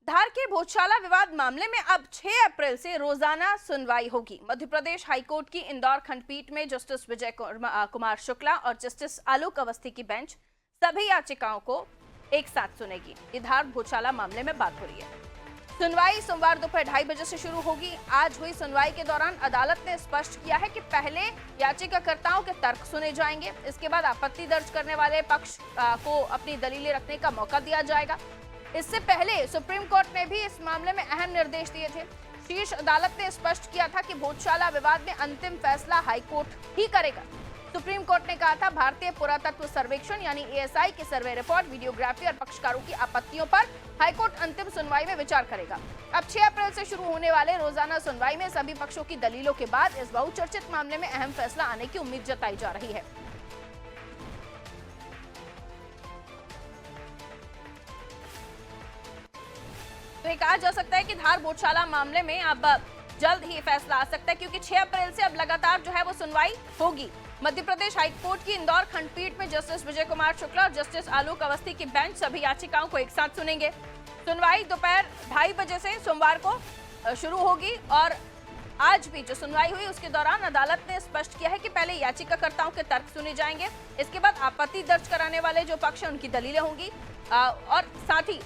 धार के भोजशाला विवाद मामले में अब 6 अप्रैल से रोजाना सुनवाई होगी। मध्य प्रदेश हाईकोर्ट की इंदौर खंडपीठ में जस्टिस विजय कुमार शुक्ला और जस्टिस आलोक अवस्थी की बेंच सभी याचिकाओं को एक साथ सुनेगी। ये धार भोजशाला मामले में बात हो रही है। सुनवाई सोमवार दोपहर 2:30 बजे से शुरू होगी। आज हुई सुनवाई के दौरान अदालत ने स्पष्ट किया है कि पहले याचिकाकर्ताओं के तर्क सुने जाएंगे, इसके बाद आपत्ति दर्ज करने वाले पक्ष को अपनी दलीलें रखने का मौका दिया जाएगा। इससे पहले सुप्रीम कोर्ट ने भी इस मामले में अहम निर्देश दिए थे। शीर्ष अदालत ने स्पष्ट किया था कि भोजशाला विवाद में अंतिम फैसला हाईकोर्ट ही करेगा। सुप्रीम कोर्ट ने कहा था भारतीय पुरातत्व सर्वेक्षण यानी एएसआई की सर्वे रिपोर्ट, वीडियोग्राफी और पक्षकारों की आपत्तियों पर हाईकोर्ट अंतिम सुनवाई में विचार करेगा। अब 6 अप्रैल से शुरू होने वाले रोजाना सुनवाई में सभी पक्षों की दलीलों के बाद इस बहुचर्चित मामले में अहम फैसला आने की उम्मीद जताई जा रही है। तो ये कहा जा सकता है कि धार भोजशाला मामले में अब जल्द ही फैसला आ सकता है, क्योंकि 6 अप्रैल से अब लगातार जो है वो सुनवाई होगी। मध्य प्रदेश हाईकोर्ट की इंदौर खंडपीठ में जस्टिस विजय कुमार शुक्ला और जस्टिस आलोक अवस्थी की बेंच सभी याचिकाओं को एक साथ सुनेंगे। सुनवाई दोपहर 2:30 बजे से सोमवार को शुरू होगी और आज भी जो सुनवाई हुई उसके दौरान अदालत ने स्पष्ट किया है कि पहले याचिकाकर्ताओं के तर्क सुने जाएंगे, इसके बाद आपत्ति दर्ज कराने वाले जो पक्ष हैं उनकी दलीलें होंगी और साथ ही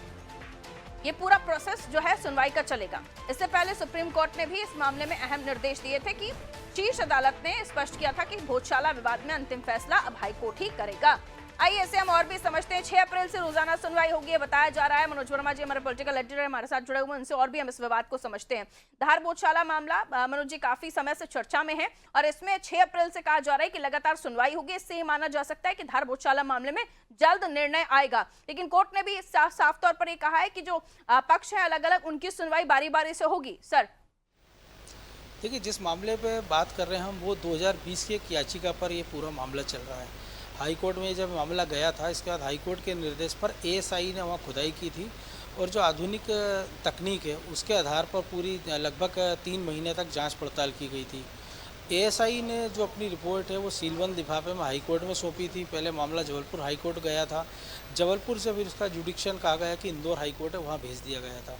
ये पूरा प्रोसेस जो है सुनवाई का चलेगा। इससे पहले सुप्रीम कोर्ट ने भी इस मामले में अहम निर्देश दिए थे कि शीर्ष अदालत ने स्पष्ट किया था कि भोजशाला विवाद में अंतिम फैसला अब हाईकोर्ट ही करेगा। आइए इसे हम और भी समझते हैं। 6 अप्रैल से रोजाना सुनवाई होगी, ये बताया जा रहा है। मनोज वर्मा जी हमारे पॉलिटिकल एडिटर हमारे साथ जुड़े हुए हैं, उनसे और भी हम इस विवाद को समझते हैं। धार भोजशाला मामला मनोज जी काफी समय से चर्चा में है और इसमें 6 अप्रैल से कहा जा रहा है कि लगातार सुनवाई होगी। इससे ये माना जा सकता है कि धार भोजशाला मामले में जल्द निर्णय आएगा, लेकिन कोर्ट ने भी साफ तौर पर यह कहा है कि जो पक्ष है अलग अलग, उनकी सुनवाई बारी बारी से होगी। सर देखिए, जिस मामले पे बात कर रहे हैं हम वो 2020 की एक याचिका पर ये पूरा मामला चल रहा है। हाई कोर्ट में जब मामला गया था, इसके बाद हाई कोर्ट के निर्देश पर एएसआई ने वहाँ खुदाई की थी और जो आधुनिक तकनीक है उसके आधार पर पूरी लगभग 3 महीने तक जांच पड़ताल की गई थी। एएसआई ने जो अपनी रिपोर्ट है वो सीलबंद लिफाफे में हाई कोर्ट में सौंपी थी। पहले मामला जबलपुर हाई कोर्ट गया था, जबलपुर से फिर उसका जुडिक्शन कहा गया कि इंदौर हाई कोर्ट है, वहाँ भेज दिया गया था।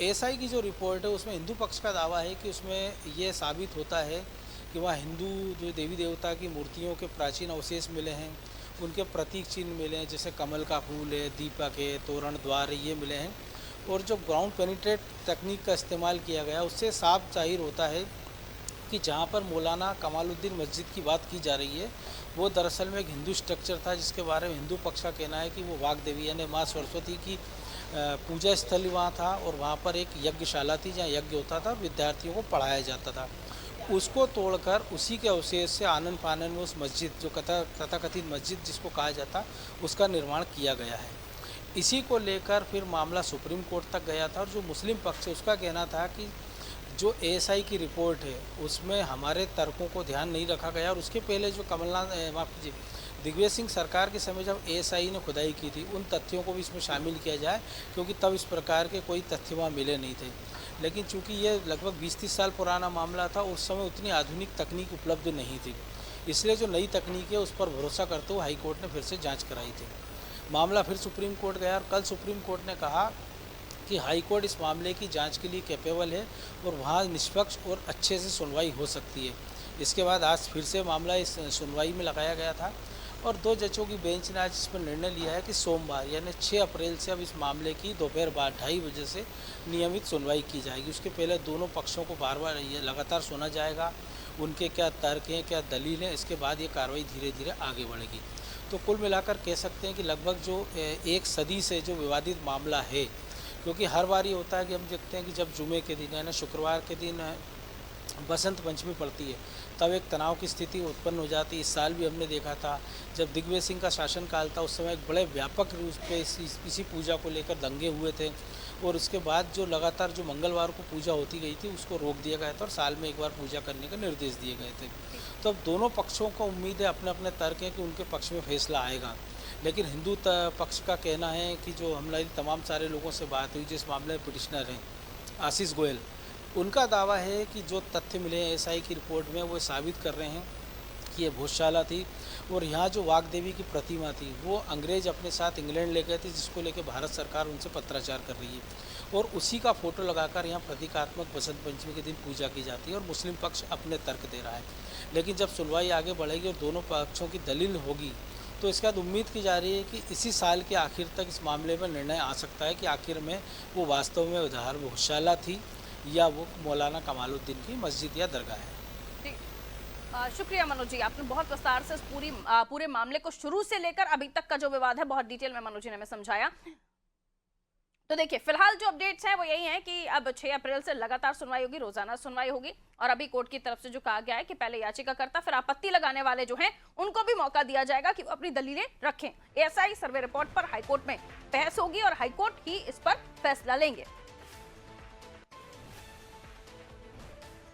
एएसआई की जो रिपोर्ट है उसमें हिंदू पक्ष का दावा है कि उसमें ये साबित होता है कि वहाँ हिंदू जो देवी देवता की मूर्तियों के प्राचीन अवशेष मिले हैं, उनके प्रतीक चिन्ह मिले हैं, जैसे कमल का फूल है, दीपक है, तोरण द्वार है, ये मिले हैं। और जो ग्राउंड पेनिट्रेट तकनीक का इस्तेमाल किया गया उससे साफ जाहिर होता है कि जहाँ पर मौलाना कमालुद्दीन मस्जिद की बात की जा रही है वो दरअसल में एक हिंदू स्ट्रक्चर था, जिसके बारे में हिंदू पक्ष का कहना है कि वो वाग देवी यानी माँ सरस्वती की पूजा स्थल वहाँ था और वहाँ पर एक यज्ञशाला थी जहाँ यज्ञ होता था और विद्यार्थियों को पढ़ाया जाता था। उसको तोड़कर उसी के अवशेष से आनन फानन में उस मस्जिद जो तथाकथित मस्जिद जिसको कहा जाता उसका निर्माण किया गया है। इसी को लेकर फिर मामला सुप्रीम कोर्ट तक गया था और जो मुस्लिम पक्ष है उसका कहना था कि जो एएसआई की रिपोर्ट है उसमें हमारे तर्कों को ध्यान नहीं रखा गया और उसके पहले जो माफ कीजिए दिग्विजय सिंह सरकार के समय जब एएसआई ने खुदाई की थी उन तथ्यों को भी इसमें शामिल किया जाए, क्योंकि तब इस प्रकार के कोई तथ्य वहाँ मिले नहीं थे। लेकिन चूंकि ये लगभग 20-30 साल पुराना मामला था, उस समय उतनी आधुनिक तकनीक उपलब्ध नहीं थी, इसलिए जो नई तकनीक है उस पर भरोसा करते हुए हाई कोर्ट ने फिर से जाँच कराई थी। मामला फिर सुप्रीम कोर्ट गया और कल सुप्रीम कोर्ट ने कहा कि हाई कोर्ट इस मामले की जांच के लिए कैपेबल है और वहाँ निष्पक्ष और अच्छे से सुनवाई हो सकती है। इसके बाद आज फिर से मामला इस सुनवाई में लगाया गया था और 2 जजों की बेंच ने आज इस पर निर्णय लिया है कि सोमवार यानी 6 अप्रैल से अब इस मामले की दोपहर बाद 2:30 बजे से नियमित सुनवाई की जाएगी। उसके पहले दोनों पक्षों को बार बार ये लगातार सुना जाएगा, उनके क्या तर्क हैं, क्या दलील हैं, इसके बाद ये कार्रवाई धीरे धीरे आगे बढ़ेगी। तो कुल मिलाकर कह सकते हैं कि लगभग जो 1 सदी से जो विवादित मामला है, क्योंकि हर बार ये होता है कि हम देखते हैं कि जब जुमे के दिन यानी शुक्रवार के दिन बसंत पंचमी पड़ती है तब एक तनाव की स्थिति उत्पन्न हो जाती है। इस साल भी हमने देखा था जब दिग्विजय सिंह का शासनकाल था, उस समय एक बड़े व्यापक रूप पे इसी पूजा को लेकर दंगे हुए थे और उसके बाद जो लगातार जो मंगलवार को पूजा होती गई थी उसको रोक दिया गया था और साल में एक बार पूजा करने के निर्देश दिए गए थे। तो अब दोनों पक्षों को उम्मीद है, अपने अपने तर्क हैं कि उनके पक्ष में फैसला आएगा। लेकिन हिंदू पक्ष का कहना है कि जो हमारी तमाम सारे लोगों से बात हुई, जिस मामले में पिटिशनर हैं आशीष गोयल, उनका दावा है कि जो तथ्य मिले हैं एएसआई की रिपोर्ट में वो साबित कर रहे हैं कि ये भोजशाला थी और यहाँ जो वाग देवी की प्रतिमा थी वो अंग्रेज अपने साथ इंग्लैंड ले गए थे, जिसको लेकर भारत सरकार उनसे पत्राचार कर रही है। और उसी का फोटो लगाकर यहाँ प्रतीकात्मक बसंत पंचमी के दिन पूजा की जाती है और मुस्लिम पक्ष अपने तर्क दे रहा है। लेकिन जब सुनवाई आगे बढ़ेगी और दोनों पक्षों की दलील होगी तो इसके बाद उम्मीद की जा रही है कि इसी साल के आखिर तक इस मामले में निर्णय आ सकता है कि आखिर में वो वास्तव में धार गौशाला थी या वो मौलाना कमालुद्दीन की मस्जिद या दरगाह है। जी, शुक्रिया मनोज जी, आपने बहुत विस्तार से इस पूरे मामले को शुरू से लेकर अभी तक का जो विवाद है बहुत डिटेल में मनोज जी ने हमें समझाया। तो देखिए, फिलहाल जो अपडेट्स हैं वो यही हैं कि अब 6 अप्रैल से लगातार सुनवाई होगी, रोजाना सुनवाई होगी और अभी कोर्ट की तरफ से जो कहा गया है कि पहले याचिकाकर्ता फिर आपत्ति लगाने वाले जो हैं उनको भी मौका दिया जाएगा कि वो अपनी दलीलें रखें। एएसआई सर्वे रिपोर्ट पर हाईकोर्ट में बहस होगी और हाईकोर्ट ही इस पर फैसला लेंगे।